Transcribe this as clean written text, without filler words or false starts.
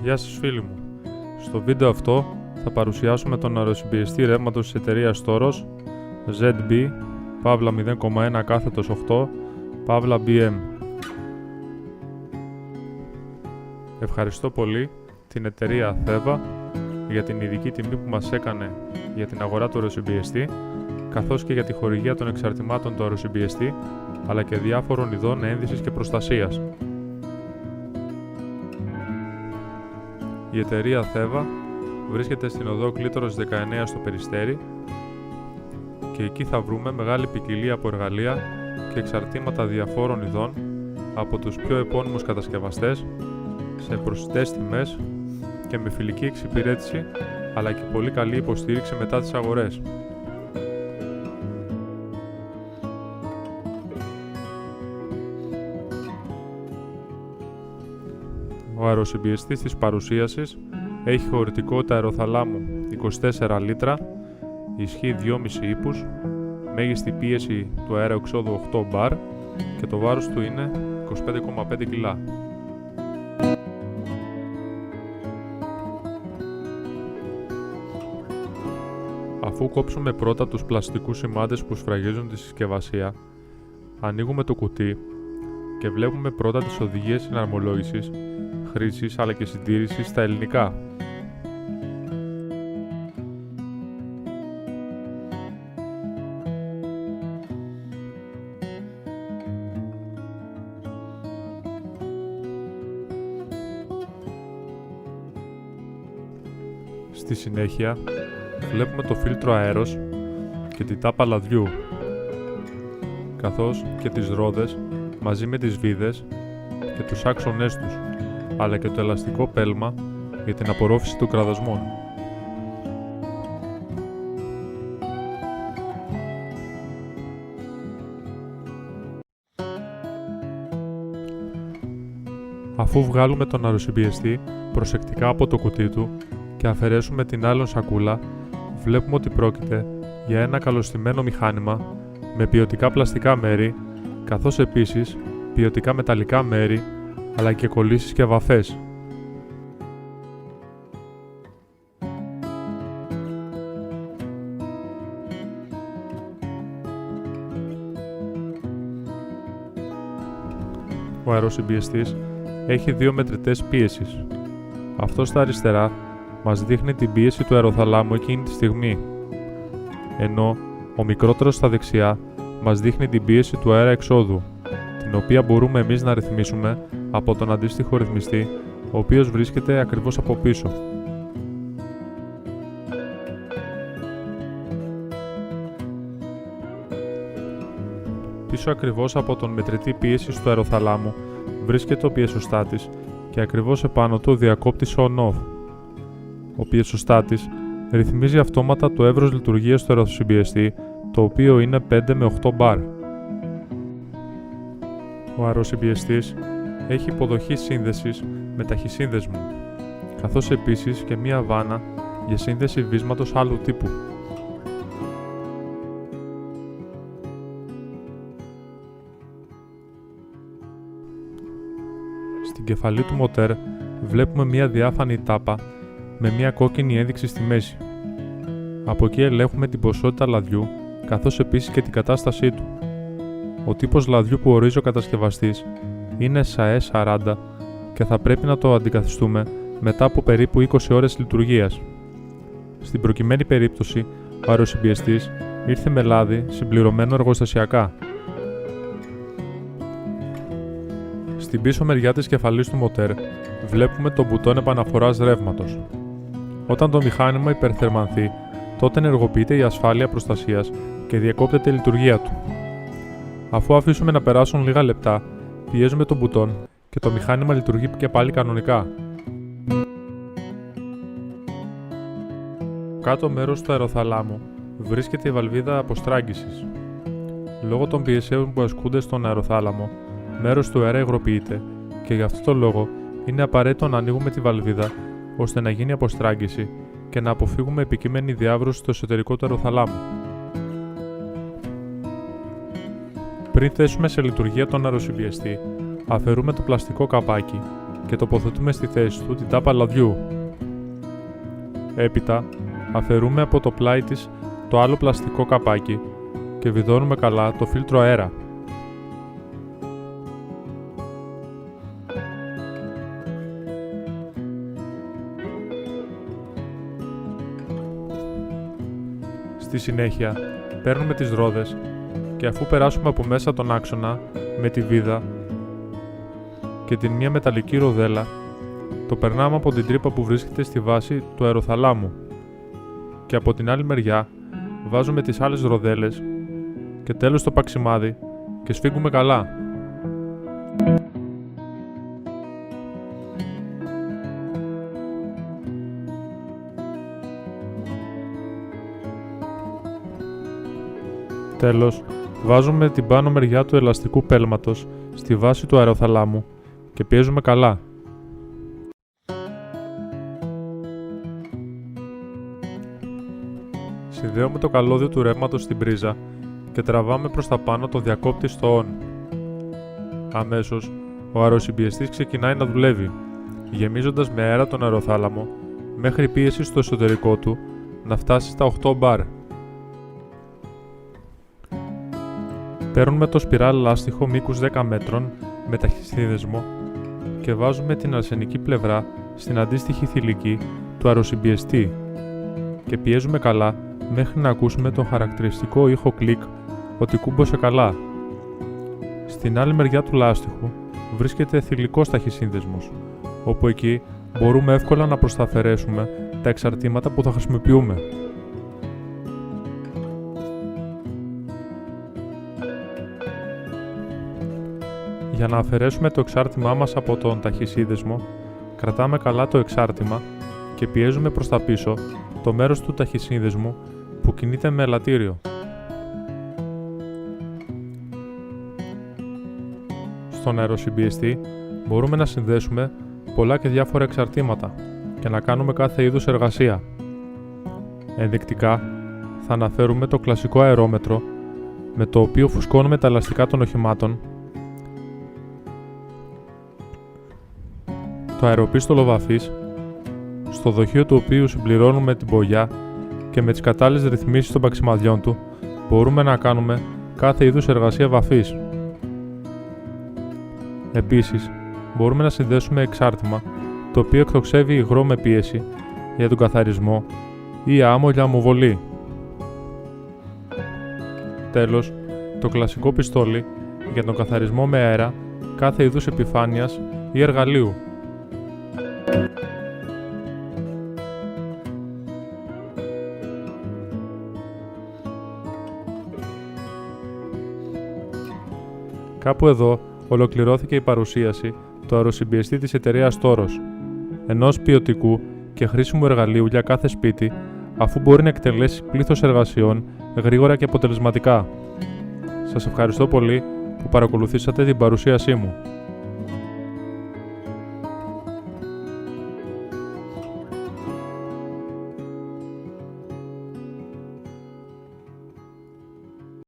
Γεια σας φίλοι μου. Στο βίντεο αυτό θα παρουσιάσουμε τον αεροσυμπιεστή ρεύματος της εταιρείας Toros ZB-0,1/8-BM. Ευχαριστώ πολύ την εταιρεία Theva για την ειδική τιμή που μας έκανε για την αγορά του αεροσυμπιεστή, καθώς και για τη χορηγία των εξαρτημάτων του αεροσυμπιεστή, αλλά και διάφορων ειδών ένδυσης και προστασίας. Η εταιρεία Theva βρίσκεται στην οδό Κλήτορος 19 στο Περιστέρι και εκεί θα βρούμε μεγάλη ποικιλία από εργαλεία και εξαρτήματα διαφόρων ειδών από τους πιο επώνυμους κατασκευαστές σε προσιτές τιμές και με φιλική εξυπηρέτηση, αλλά και πολύ καλή υποστήριξη μετά τις αγορές. Ο αεροσυμπιεστής της παρουσίασης έχει χωρητικότητα αεροθαλάμου 24 λίτρα, ισχύ 2,5 ύπους, μέγιστη πίεση του αέρα εξόδου 8 μπαρ και το βάρος του είναι 25,5 κιλά. Αφού κόψουμε πρώτα τους πλαστικούς σημάδες που σφραγίζουν τη συσκευασία, ανοίγουμε το κουτί και βλέπουμε πρώτα τις οδηγίες συναρμολόγησης, χρήσης αλλά και συντήρησης στα ελληνικά. Στη συνέχεια βλέπουμε το φίλτρο αέρος και την τάπα λαδιού, καθώς και τις ρόδες μαζί με τις βίδες και τους άξονές τους, αλλά και το ελαστικό πέλμα για την απορρόφηση των κραδασμών. Αφού βγάλουμε τον αεροσυμπιεστή προσεκτικά από το κουτί του και αφαιρέσουμε την άλλον σακούλα, βλέπουμε ότι πρόκειται για ένα καλωστημένο μηχάνημα με ποιοτικά πλαστικά μέρη, καθώς επίσης ποιοτικά μεταλλικά μέρη, αλλά και κολλήσεις και βαφές. Ο αεροσυμπιεστής έχει δύο μετρητές πίεσης. Αυτό στα αριστερά μας δείχνει την πίεση του αεροθαλάμου εκείνη τη στιγμή, ενώ ο μικρότερος στα δεξιά μας δείχνει την πίεση του αέρα εξόδου, την οποία μπορούμε εμείς να ρυθμίσουμε από τον αντίστοιχο ρυθμιστή, ο οποίος βρίσκεται ακριβώς από πίσω. Πίσω ακριβώς από τον μετρητή πίεσης του αεροθαλάμου βρίσκεται ο πιεσοστάτης και ακριβώς επάνω του ο διακόπτης on-off. Ο πιεσοστάτης ρυθμίζει αυτόματα το εύρος λειτουργίας του αεροσυμπιεστή, το οποίο είναι 5 με 8 μπαρ. Ο αεροσυμπιεστής έχει υποδοχή σύνδεσης με ταχυσύνδεσμο, καθώς επίσης και μία βάνα για σύνδεση βίσματος άλλου τύπου. Στην κεφαλή του μοτέρ βλέπουμε μία διάφανη τάπα με μία κόκκινη ένδειξη στη μέση. Από εκεί ελέγχουμε την ποσότητα λαδιού, καθώς επίσης και την κατάστασή του. Ο τύπος λαδιού που ορίζει ο κατασκευαστής είναι SAE 40 και θα πρέπει να το αντικαθιστούμε μετά από περίπου 20 ώρες λειτουργίας. Στην προκειμένη περίπτωση, ο αεροσυμπιεστής ήρθε με λάδι συμπληρωμένο εργοστασιακά. Στην πίσω μεριά της κεφαλής του μοτέρ βλέπουμε το μπουτόν επαναφοράς ρεύματος. Όταν το μηχάνημα υπερθερμανθεί, τότε ενεργοποιείται η ασφάλεια προστασίας και διακόπτεται η λειτουργία του. Αφού αφήσουμε να περάσουν λίγα λεπτά, πιέζουμε το μπουτόν και το μηχάνημα λειτουργεί και πάλι κανονικά. Στο κάτω μέρος του αεροθαλάμου βρίσκεται η βαλβίδα αποστράγγισης. Λόγω των πιεσέων που ασκούνται στον αεροθάλαμο, μέρος του αέρα υγροποιείται και γι' αυτό το λόγο είναι απαραίτητο να ανοίγουμε τη βαλβίδα ώστε να γίνει αποστράγγιση και να αποφύγουμε επικείμενη διάβρωση στο εσωτερικό του αεροθαλάμου. Πριν θέσουμε σε λειτουργία τον αεροσυμπιεστή, αφαιρούμε το πλαστικό καπάκι και τοποθετούμε στη θέση του την τάπα λαδιού. Έπειτα, αφαιρούμε από το πλάι της το άλλο πλαστικό καπάκι και βιδώνουμε καλά το φίλτρο αέρα. Στη συνέχεια, παίρνουμε τις ρόδες και αφού περάσουμε από μέσα τον άξονα με τη βίδα και την μία μεταλλική ροδέλα, το περνάμε από την τρύπα που βρίσκεται στη βάση του αεροθαλάμου και από την άλλη μεριά βάζουμε τις άλλες ροδέλες και τέλος το παξιμάδι και σφίγγουμε καλά. Τέλος, βάζουμε την πάνω μεριά του ελαστικού πέλματος στη βάση του αεροθαλάμου και πιέζουμε καλά. Συνδέουμε το καλώδιο του ρεύματος στην πρίζα και τραβάμε προς τα πάνω το διακόπτη στο on. Αμέσως, ο αεροσυμπιεστής ξεκινάει να δουλεύει, γεμίζοντας με αέρα τον αεροθάλαμο μέχρι η πίεση στο εσωτερικό του να φτάσει στα 8 μπαρ. Παίρνουμε το σπιράλ λάστιχο μήκους 10 μέτρων με ταχυσύνδεσμο και βάζουμε την αρσενική πλευρά στην αντίστοιχη θηλυκή του αεροσυμπιεστή και πιέζουμε καλά μέχρι να ακούσουμε τον χαρακτηριστικό ήχο κλικ ότι κούμποσε καλά. Στην άλλη μεριά του λάστιχου βρίσκεται θηλυκός ταχυσύνδεσμος, όπου εκεί μπορούμε εύκολα να προσταφαιρέσουμε τα εξαρτήματα που θα χρησιμοποιούμε. Για να αφαιρέσουμε το εξάρτημά μας από τον ταχυσύνδεσμο, κρατάμε καλά το εξάρτημα και πιέζουμε προς τα πίσω το μέρος του ταχυσύνδεσμου που κινείται με ελαττήριο. Στον αεροσυμπιεστή μπορούμε να συνδέσουμε πολλά και διάφορα εξαρτήματα και να κάνουμε κάθε είδους εργασία. Ενδεικτικά θα αναφέρουμε το κλασικό αερόμετρο με το οποίο φουσκώνουμε τα ελαστικά των οχημάτων, το αεροπίστολο βαφής, στο δοχείο του οποίου συμπληρώνουμε την μπογιά και με τις κατάλληλες ρυθμίσεις των παξιμαδιών του μπορούμε να κάνουμε κάθε είδους εργασία βαφής. Επίσης, μπορούμε να συνδέσουμε εξάρτημα το οποίο εκτοξεύει υγρό με πίεση για τον καθαρισμό ή άμμο για αμμοβολή. Τέλος, το κλασικό πιστόλι για τον καθαρισμό με αέρα κάθε είδους επιφάνειας ή εργαλείου. Κάπου εδώ ολοκληρώθηκε η παρουσίαση του αεροσυμπιεστή της εταιρείας Toros, ενός ποιοτικού και χρήσιμου εργαλείου για κάθε σπίτι, αφού μπορεί να εκτελέσει πλήθος εργασιών γρήγορα και αποτελεσματικά. Σας ευχαριστώ πολύ που παρακολουθήσατε την παρουσίασή μου.